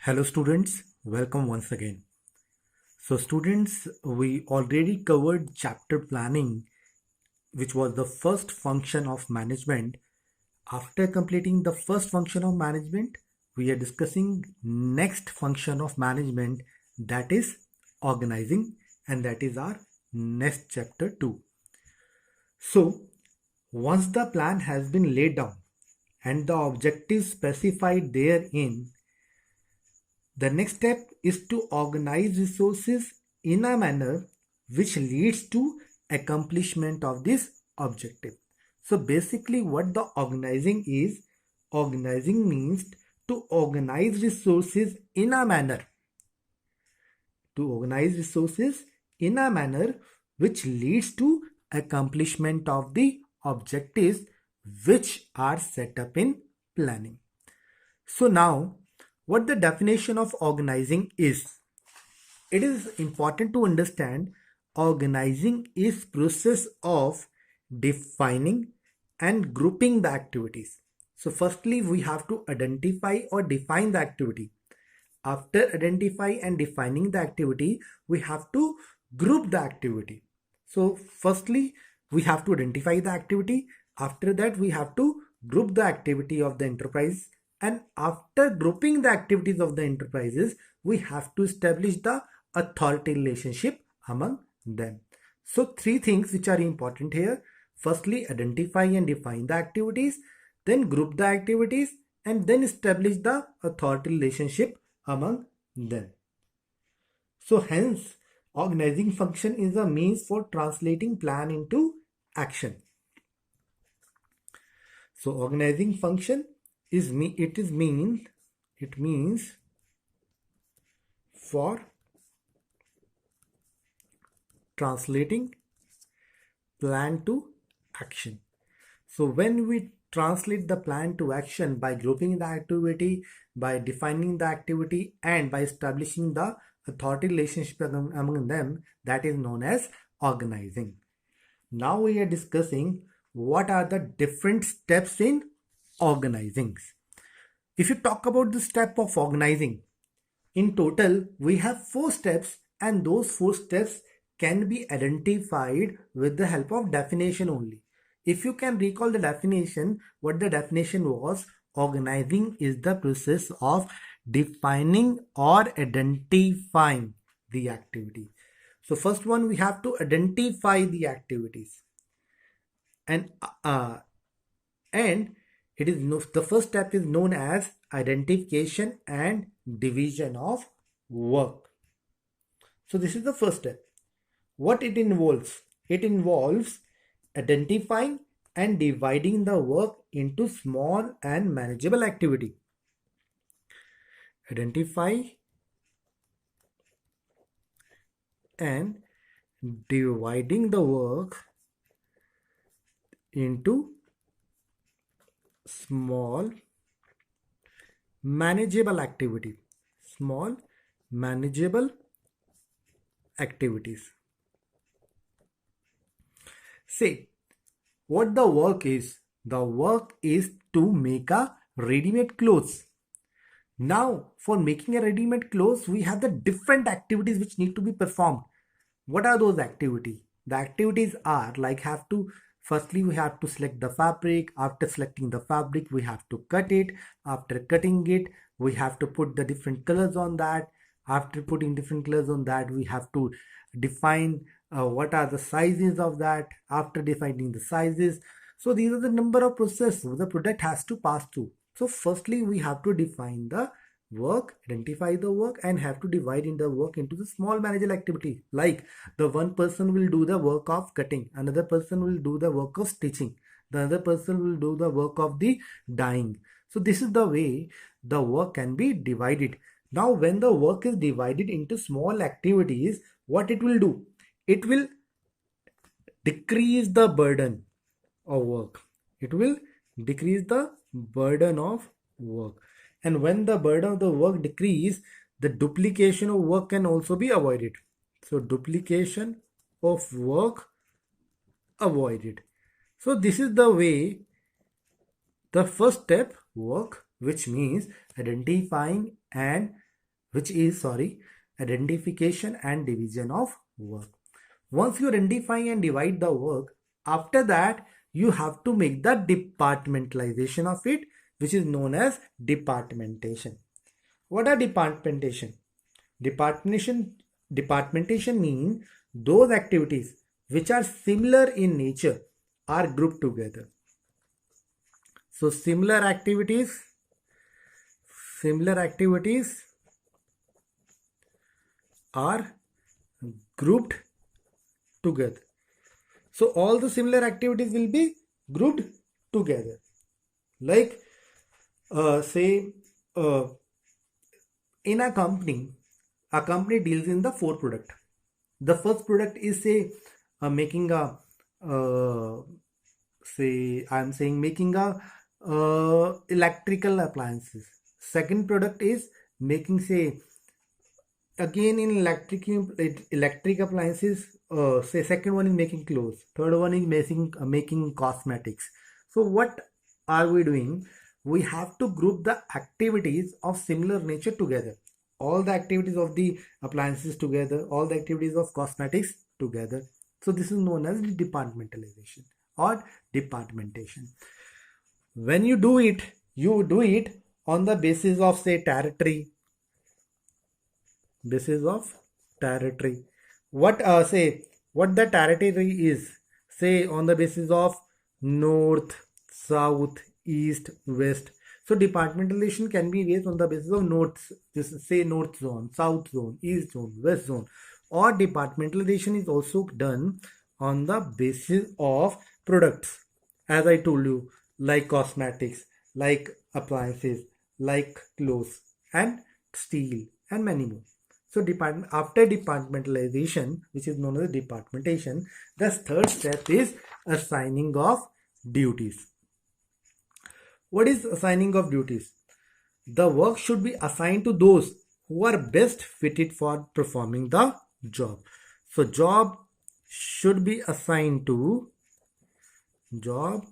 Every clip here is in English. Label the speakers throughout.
Speaker 1: Hello students, welcome once again. So students, we already covered chapter planning, which was the first function of management. After completing the first function of management, we are discussing next function of management, that is organizing, and that is our next chapter 2. So once the plan has been laid down and the objectives specified therein, the next step is to organize resources in a manner which leads to accomplishment of this objective. So basically what the organizing means to organize resources in a manner which leads to accomplishment of the objectives which are set up in planning. So now, what the definition of organizing is? It is important to understand organizing is process of defining and grouping the activities. So firstly, we have to identify or define the activity. After identify and defining the activity, we have to group the activity. So firstly, we have to identify the activity. After that, we have to group the activity of the enterprise. And after grouping the activities of the enterprises, we have to establish the authority relationship among them. So three things which are important here. Firstly, identify and define the activities, then group the activities, and then establish the authority relationship among them. So hence, organizing function is a means for translating plan into action. So organizing function is it means for translating plan to action. So when we translate the plan to action by grouping the activity, by defining the activity, and by establishing the authority relationship among them, that is known as organizing. Now we are discussing what are the different steps in organizing. If you talk about the step of organizing, in total we have 4 steps, and those 4 steps can be identified with the help of definition only. If you can recall the definition, what the definition was, organizing is the process of defining or identifying the activity. So first one, we have to identify the activities, and and it is the first step is known as identification and division of work. So this is the first step. What it involves? It involves identifying and dividing the work into small and manageable activity. Identify and dividing the work into small manageable activity. Small manageable activities. Say what the work is. The work is to make a ready-made clothes. Now for making a ready-made clothes, we have the different activities which need to be performed. What are those activities? The activities are like firstly we have to select the fabric. After selecting the fabric, we have to cut it. After cutting it, we have to put the different colors on that. After putting different colors on that, we have to define what are the sizes of that. After defining the sizes, so these are the number of processes the product has to pass through. So firstly we have to define the work, identify the work, and have to divide in the work into the small manageable activity. Like the one person will do the work of cutting, another person will do the work of stitching, the other person will do the work of the dyeing. So this is the way the work can be divided. Now when the work is divided into small activities, what it will do? It will decrease the burden of work. It will decrease the burden of work. And when the burden of the work decrease, the duplication of work can also be avoided. So duplication of work avoided. So this is the way the first step work, which means identifying and which is, identification and division of work. Once you identify and divide the work, after that you have to make the departmentalization of it, which is known as departmentation. What are departmentation? Departmentation means those activities which are similar in nature are grouped together. So similar activities are grouped together. So all the similar activities will be grouped together. Like say in a company deals in the 4 product. The first product is say making a making a electrical appliances. Second product is making, say, again in electric appliances. Say second one is making clothes. Third one is making cosmetics. So what are we doing? We have to group the activities of similar nature together. All the activities of the appliances together, all the activities of cosmetics together. So this is known as departmentalization or departmentation. When you do it on the basis of, say, territory. What the territory is, say, on the basis of north, south, east, west. So departmentalization can be based on the basis of north, just say north zone, south zone, east zone, west zone. Or departmentalization is also done on the basis of products, as I told you, like cosmetics, like appliances, like clothes and steel and many more. So after departmentalization, which is known as departmentation, the third step is assigning of duties. What is assigning of duties? The work should be assigned to those who are best fitted for performing the job. So job should be assigned to those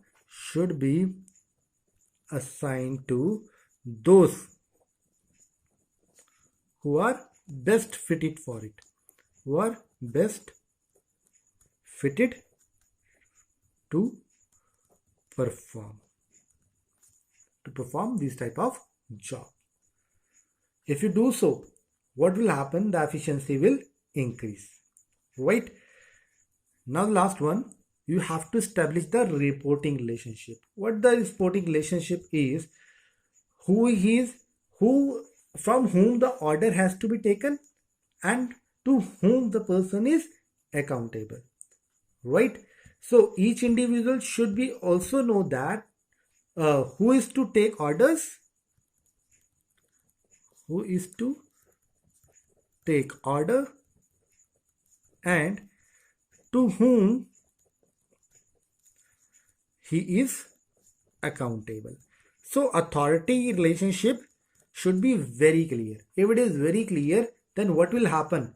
Speaker 1: who are best fitted for it, who are best fitted to perform this type of job. If you do so, what will happen? The efficiency will increase, right? Now the last one, you have to establish the reporting relationship. What the reporting relationship is, from whom the order has to be taken and to whom the person is accountable, right? So each individual should be also know that who is to take orders, and to whom he is accountable. So authority relationship should be very clear. If it is very clear, then what will happen?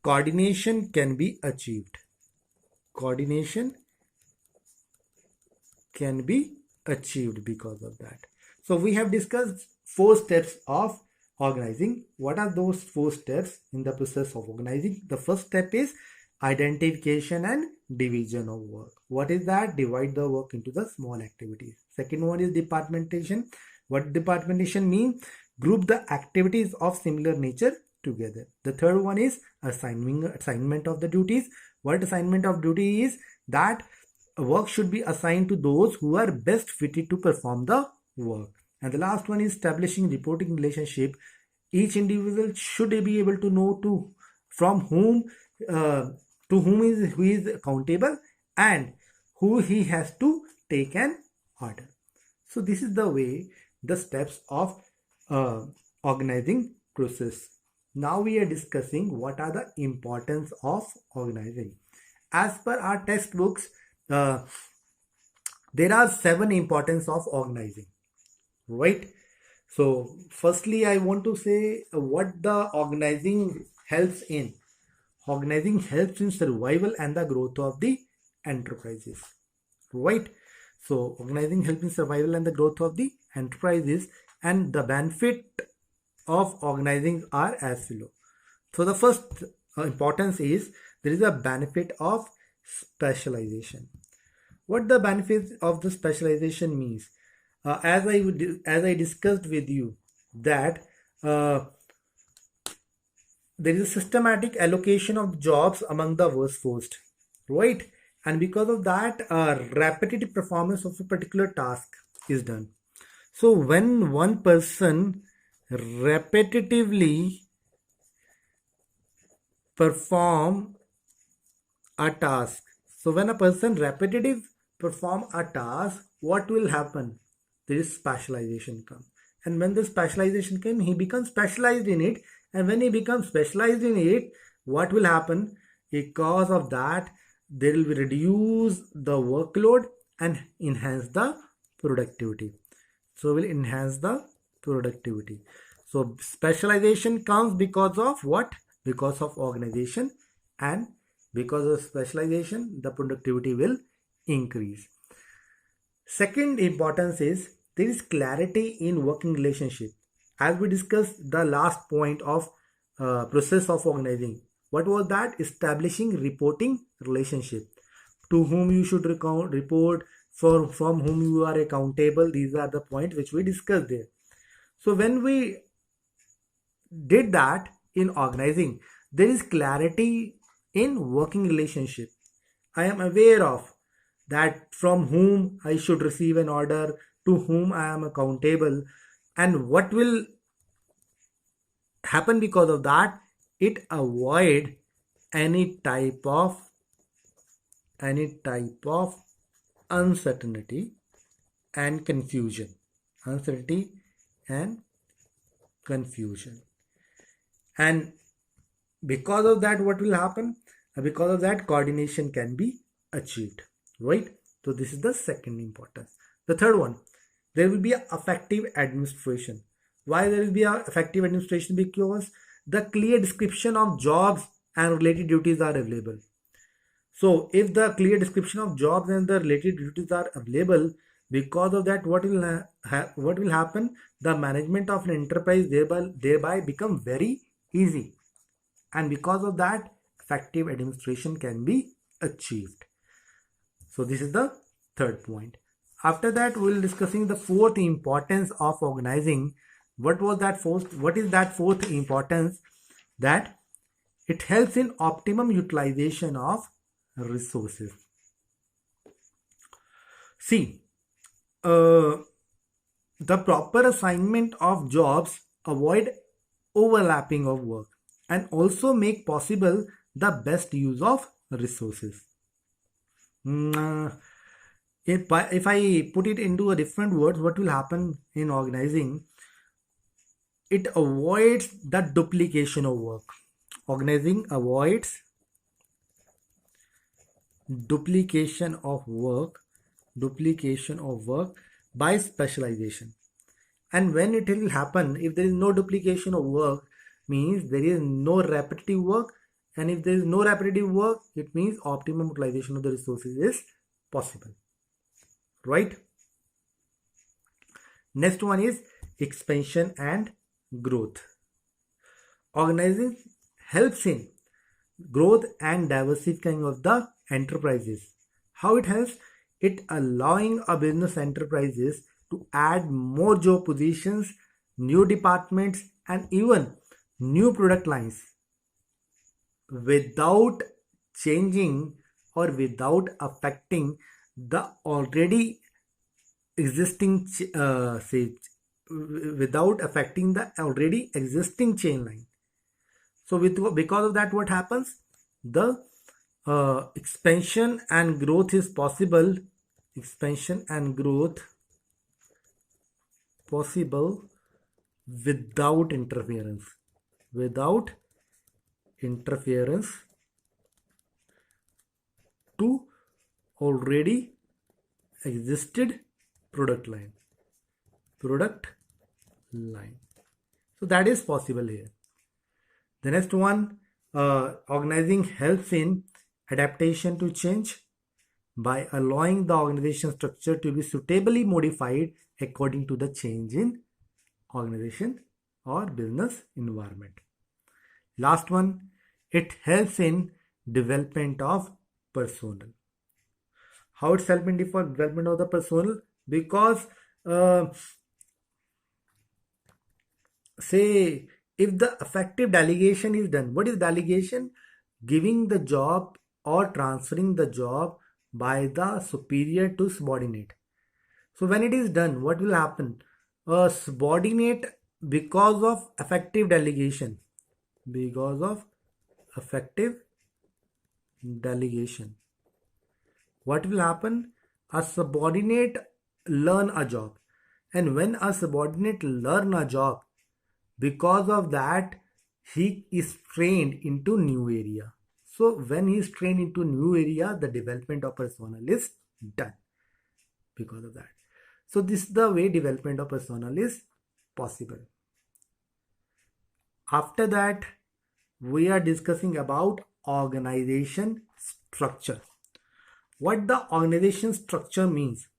Speaker 1: Coordination can be achieved. Because of that. So we have discussed 4 steps of organizing. What are those 4 steps in the process of organizing? The first step is identification and division of work. What is that? Divide the work into the small activities. Second one is departmentation. What departmentation means? Group the activities of similar nature together. The third one is assignment of the duties. What assignment of duty is? That work should be assigned to those who are best fitted to perform the work. And the last one is establishing reporting relationship. Each individual should be able to know who is accountable and who he has to take an order. So this is the way, the steps of organizing process. Now we are discussing what are the importance of organizing. As per our textbooks, there are 7 importance of organizing, right? So firstly, I want to say what the organizing helps in. Organizing helps in survival and the growth of the enterprises, right? So organizing helps in survival and the growth of the enterprises, and the benefit of organizing are as below. So the first importance is there is a benefit of specialization. What the benefits of the specialization means? As I discussed with you that uh, there is a systematic allocation of jobs among the workforce, right? And because of that, repetitive performance of a particular task is done. So when one person repetitively perform a task, so when a person repetitive perform a task, what will happen? There is specialization come, and when the specialization came, he becomes specialized in it. And when he becomes specialized in it, what will happen? Because of that, there will be reduce the workload and enhance the productivity. So will enhance the productivity. So specialization comes because of what? Because of organization, and because of specialization the productivity will increase. Second importance is there is clarity in working relationship. As we discussed the last point of process of organizing, what was that? Establishing reporting relationship, to whom you should report, from whom you are accountable. These are the points which we discussed there. So when we did that in organizing, there is clarity in working relationship. I am aware of that from whom I should receive an order, to whom I am accountable, and what will happen because of that. It avoid any type of any type of uncertainty and confusion. Uncertainty and confusion. And because of that, what will happen? Because of that, coordination can be achieved, right? So this is the second importance. The third one, there will be a effective administration. Why there will be a effective administration? Because the clear description of jobs and related duties are available. So if the clear description of jobs and the related duties are available, because of that, what will happen? The management of an enterprise thereby become very easy, and because of that, effective administration can be achieved. So this is the third point. After that, we will discussing the fourth importance of organizing. What is that fourth importance? That it helps in optimum utilization of resources. See, the proper assignment of jobs avoid overlapping of work and also make possible the best use of resources. If I put it into a different words, what will happen in organizing? It avoids the duplication of work. Organizing avoids duplication of work by specialization. And when it will happen, if there is no duplication of work, means there is no repetitive work, and if there is no repetitive work, it means optimum utilization of the resources is possible, right? Next one is expansion and growth. Organizing helps in growth and diversifying of the enterprises. How it helps? It allowing a business enterprises to add more job positions, new departments, and even new product lines without changing or without affecting the already existing without affecting the already existing chain line. So because of that, what happens? The expansion and growth is possible. Expansion and growth possible without interference. Without interference to already existed product line. So that is possible here. The next one, organizing helps in adaptation to change by allowing the organization structure to be suitably modified according to the change in organization or business environment. Last one, it helps in development of personnel. How it's helping for development of the personnel? Because uh, say if the effective delegation is done, what is delegation? Giving the job or transferring the job by the superior to subordinate. So when it is done, what will happen? A subordinate, because of effective delegation, because of effective delegation, what will happen? A subordinate learn a job, and when a subordinate learn a job, because of that he is trained into new area. So when he is trained into new area, the development of personnel is done because of that. So this is the way development of personnel is possible. After that, we are discussing about organization structure. What the organization structure means?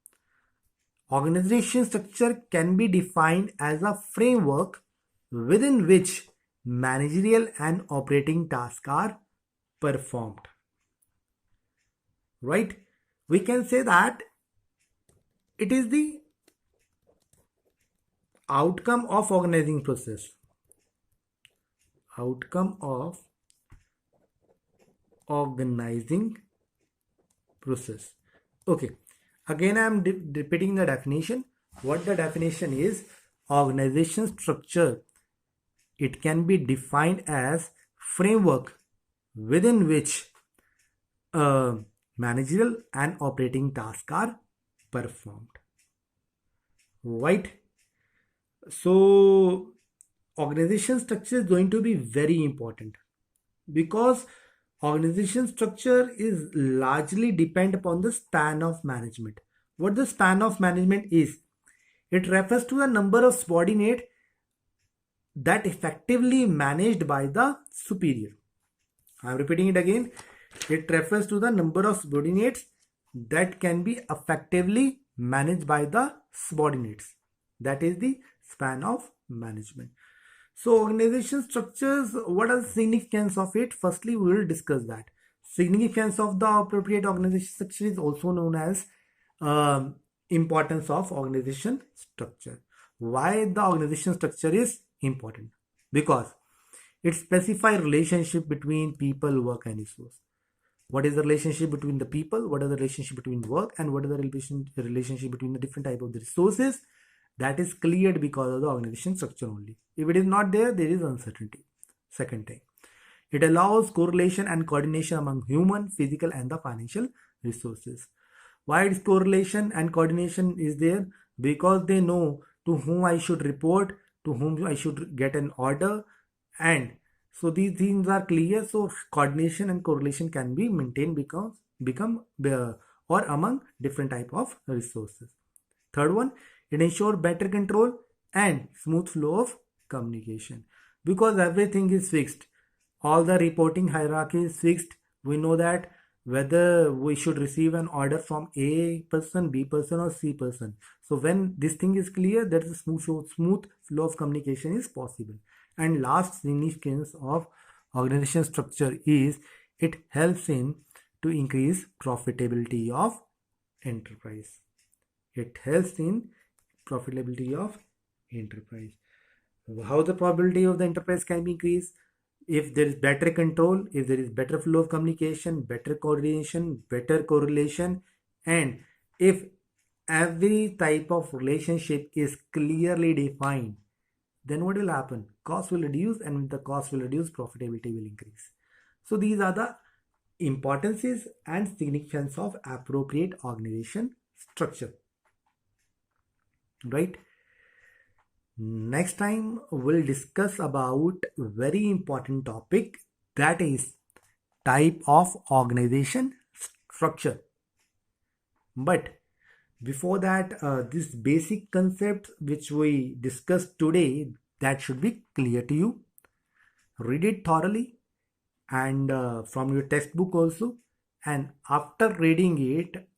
Speaker 1: Organization structure can be defined as a framework within which managerial and operating tasks are performed. Right? We can say that it is the outcome of organizing process. Outcome of organizing process. Okay, again I am repeating the definition. What the definition is: organization structure, it can be defined as framework within which managerial and operating tasks are performed. Right? So organization structure is going to be very important, because organization structure is largely depend upon the span of management. What the span of management is? It refers to the number of subordinate that effectively managed by the superior. I am repeating it again. It refers to the number of subordinates that can be effectively managed by the subordinates. That is the span of management. So organization structures, what are the significance of it? Firstly, we will discuss that. Significance of the appropriate organization structure is also known as importance of organization structure. Why the organization structure is important? Because it specifies relationship between people, work and resource. What is the relationship between the people? What is the relationship between work? And what is the relationship between the different type of the resources? That is cleared because of the organization structure only. If it is not there, there is uncertainty. Second thing, it allows correlation and coordination among human, physical and the financial resources. Why is correlation and coordination is there? Because they know to whom I should report, to whom I should get an order, and so these things are clear. So coordination and correlation can be maintained become or among different type of resources. Third one, it ensures better control and smooth flow of communication, because everything is fixed. All the reporting hierarchy is fixed. We know that whether we should receive an order from A person, B person or C person. So when this thing is clear, there is a smooth flow of communication is possible. And last significance of organization structure is it helps in to increase profitability of enterprise. It helps in profitability of enterprise. How the probability of the enterprise can be increased? If there is better control, if there is better flow of communication, better coordination, better correlation, and if every type of relationship is clearly defined, then what will happen? Cost will reduce, and when the cost will reduce, profitability will increase. So these are the importances and significance of appropriate organization structure. Right? Next time we'll discuss about very important topic, that is type of organization structure. But before that, this basic concept which we discussed today, that should be clear to you. Read it thoroughly and from your textbook also, and after reading it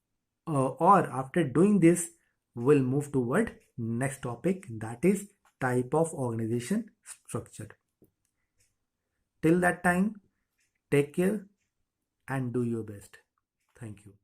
Speaker 1: or after doing this, we'll move toward next topic, that is type of organization structure. Till that time, take care and do your best. Thank you.